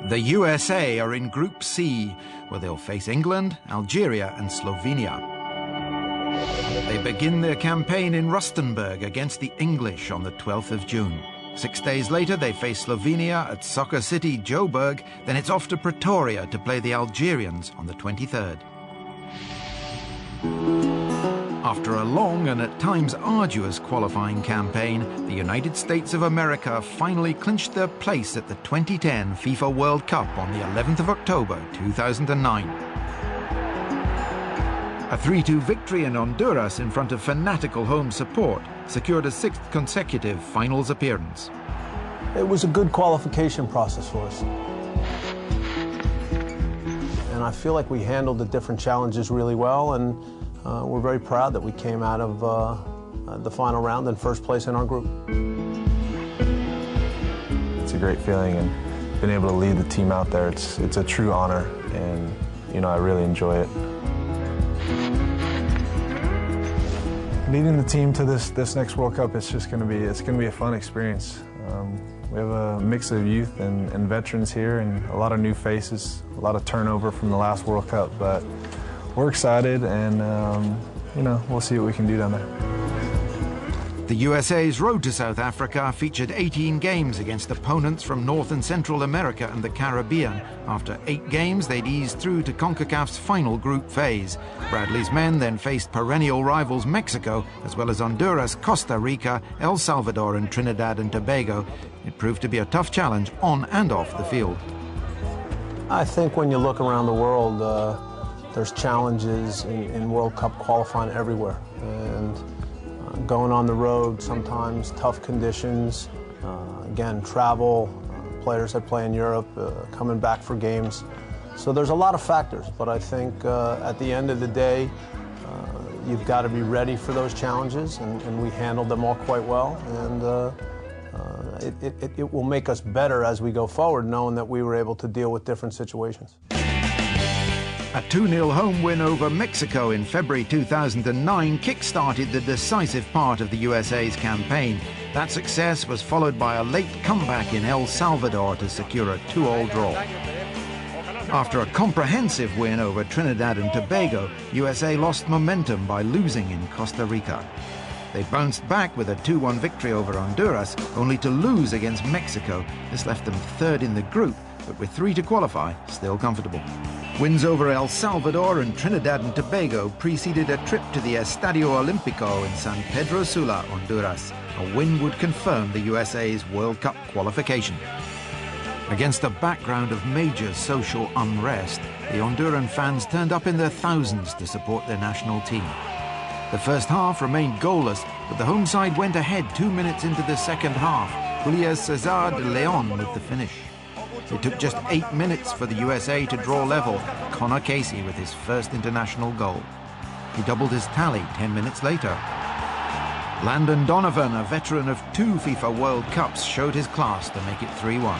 The USA are in Group C, where they'll face England, Algeria and Slovenia. They begin their campaign in Rustenburg against the English on the 12th of June. 6 days later, they face Slovenia at Soccer City, Joburg. Then it's off to Pretoria to play the Algerians on the 23rd. After a long and at times arduous qualifying campaign, the United States of America finally clinched their place at the 2010 FIFA World Cup on the 11th of October 2009. A 3-2 victory in Honduras in front of fanatical home support secured a 6th consecutive finals appearance. It was a good qualification process for us. And I feel like we handled the different challenges really well, and we're very proud that we came out of the final round in first place in our group. It's a great feeling, and being able to lead the team out there, it's a true honor, and I really enjoy it. Leading the team to this next World Cup, it's gonna be a fun experience. We have a mix of youth and veterans here, and a lot of new faces, a lot of turnover from the last World Cup, but we're excited, and we'll see what we can do down there. The USA's road to South Africa featured 18 games against opponents from North and Central America and the Caribbean. After 8 games, they'd eased through to CONCACAF's final group phase. Bradley's men then faced perennial rivals Mexico, as well as Honduras, Costa Rica, El Salvador and Trinidad and Tobago. It proved to be a tough challenge on and off the field. I think when you look around the world, there's challenges in World Cup qualifying everywhere. And going on the road, sometimes tough conditions, again, travel, players that play in Europe, coming back for games. So there's a lot of factors, but I think at the end of the day, you've got to be ready for those challenges, and we handled them all quite well. And it will make us better as we go forward, knowing that we were able to deal with different situations. A 2-0 home win over Mexico in February 2009 kick-started the decisive part of the USA's campaign. That success was followed by a late comeback in El Salvador to secure a 2-2 draw. After a comprehensive win over Trinidad and Tobago, USA lost momentum by losing in Costa Rica. They bounced back with a 2-1 victory over Honduras, only to lose against Mexico. This left them third in the group, but with 3 to qualify, still comfortable. Wins over El Salvador and Trinidad and Tobago preceded a trip to the Estadio Olímpico in San Pedro Sula, Honduras. A win would confirm the USA's World Cup qualification. Against a background of major social unrest, the Honduran fans turned up in their thousands to support their national team. The first half remained goalless, but the home side went ahead 2 minutes into the second half. Julius Cesar de Leon with the finish. It took just 8 minutes for the USA to draw level. Connor Casey with his first international goal. He doubled his tally 10 minutes later. Landon Donovan, a veteran of 2 FIFA World Cups, showed his class to make it 3-1.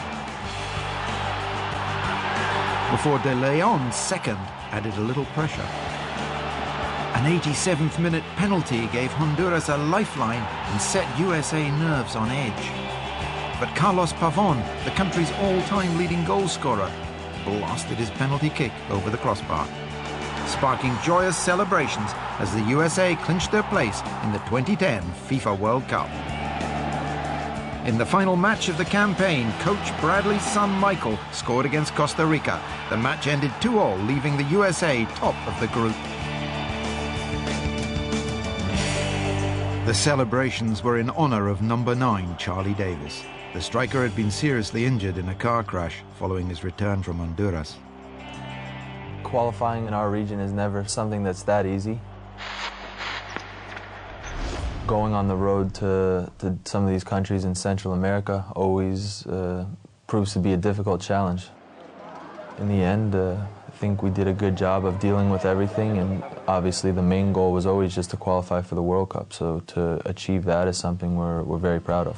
Before De Leon's second added a little pressure. An 87th minute penalty gave Honduras a lifeline and set USA nerves on edge. But Carlos Pavon, the country's all-time leading goal scorer, blasted his penalty kick over the crossbar, sparking joyous celebrations as the USA clinched their place in the 2010 FIFA World Cup. In the final match of the campaign, coach Bradley's son Michael scored against Costa Rica. The match ended 2-2, leaving the USA top of the group. The celebrations were in honor of number 9, Charlie Davis. The striker had been seriously injured in a car crash following his return from Honduras. Qualifying in our region is never something that's that easy. Going on the road to some of these countries in Central America always proves to be a difficult challenge. In the end, I think we did a good job of dealing with everything, and obviously the main goal was always just to qualify for the World Cup, so to achieve that is something we're very proud of.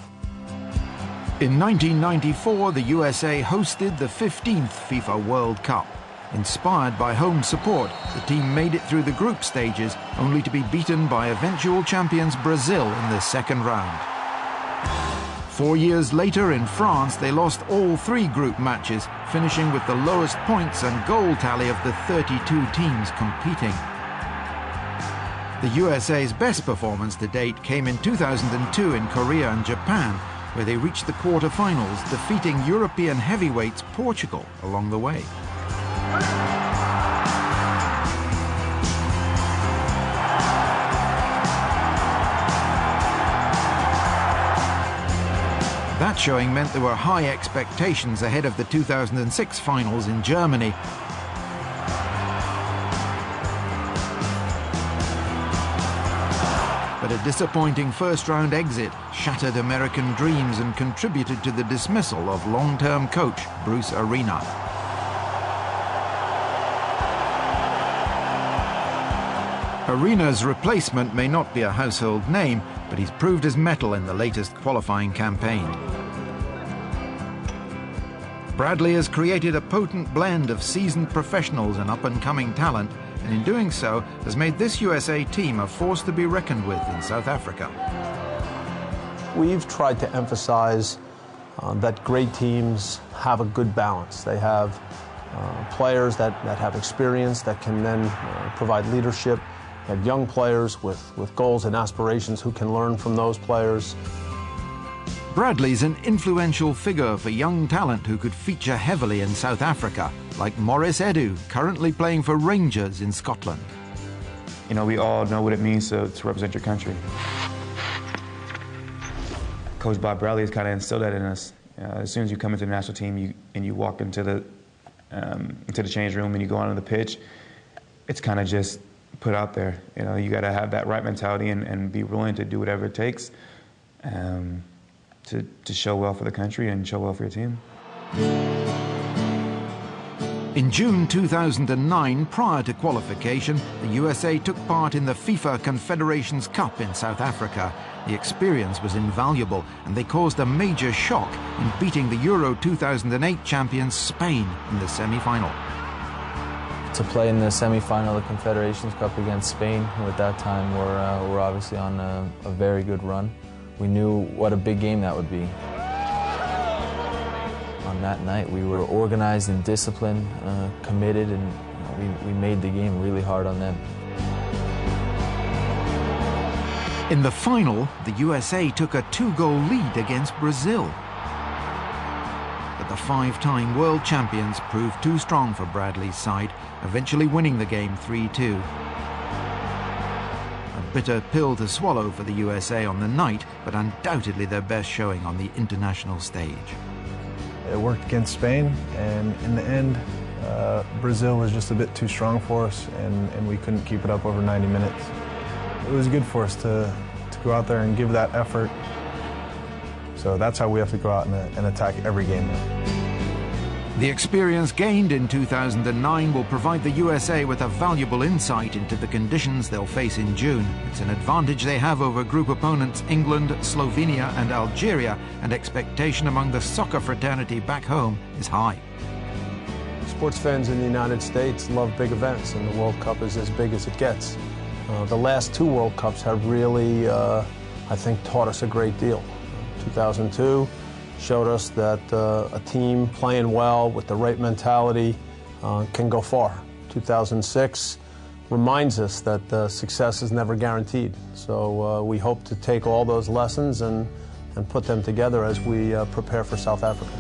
In 1994, the USA hosted the 15th FIFA World Cup. Inspired by home support, the team made it through the group stages, only to be beaten by eventual champions Brazil in the second round. 4 years later in France, they lost all 3 group matches, finishing with the lowest points and goal tally of the 32 teams competing. The USA's best performance to date came in 2002 in Korea and Japan, where they reached the quarter-finals, defeating European heavyweights Portugal along the way. That showing meant there were high expectations ahead of the 2006 finals in Germany. But a disappointing first-round exit shattered American dreams and contributed to the dismissal of long-term coach Bruce Arena. Arena's replacement may not be a household name, but he's proved his mettle in the latest qualifying campaign. Bradley has created a potent blend of seasoned professionals and up-and-coming talent, and in doing so has made this USA team a force to be reckoned with in South Africa. We've tried to emphasize that great teams have a good balance. They have players that have experience that can then provide leadership. They have young players with goals and aspirations who can learn from those players. Bradley's an influential figure for young talent who could feature heavily in South Africa, like Maurice Edu, currently playing for Rangers in Scotland. You know, we all know what it means to represent your country. Coach Bob Bradley has kind of instilled that in us. As soon as you come into the national team and you walk into the change room and you go onto the pitch, it's kind of just put out there. You know, you got to have that right mentality and be willing to do whatever it takes to show well for the country and show well for your team. In June 2009, prior to qualification, the USA took part in the FIFA Confederations Cup in South Africa. The experience was invaluable, and they caused a major shock in beating the Euro 2008 champions Spain in the semi-final. To play in the semi-final of the Confederations Cup against Spain, who at that time were obviously on a very good run, we knew what a big game that would be. On that night, we were organized and disciplined, committed, and we made the game really hard on them. In the final, the USA took a 2-goal lead against Brazil. But the 5-time world champions proved too strong for Bradley's side, eventually winning the game 3-2. A bitter pill to swallow for the USA on the night, but undoubtedly their best showing on the international stage. It worked against Spain, and in the end, Brazil was just a bit too strong for us, and we couldn't keep it up over 90 minutes. It was good for us to go out there and give that effort. So that's how we have to go out and attack every game now. The experience gained in 2009 will provide the USA with a valuable insight into the conditions they'll face in June. It's an advantage they have over group opponents England, Slovenia and Algeria, and expectation among the soccer fraternity back home is high. Sports fans in the United States love big events, and the World Cup is as big as it gets. The last 2 World Cups have really, I think, taught us a great deal. 2002 showed us that a team playing well with the right mentality can go far. 2006 reminds us that success is never guaranteed. So we hope to take all those lessons and put them together as we prepare for South Africa.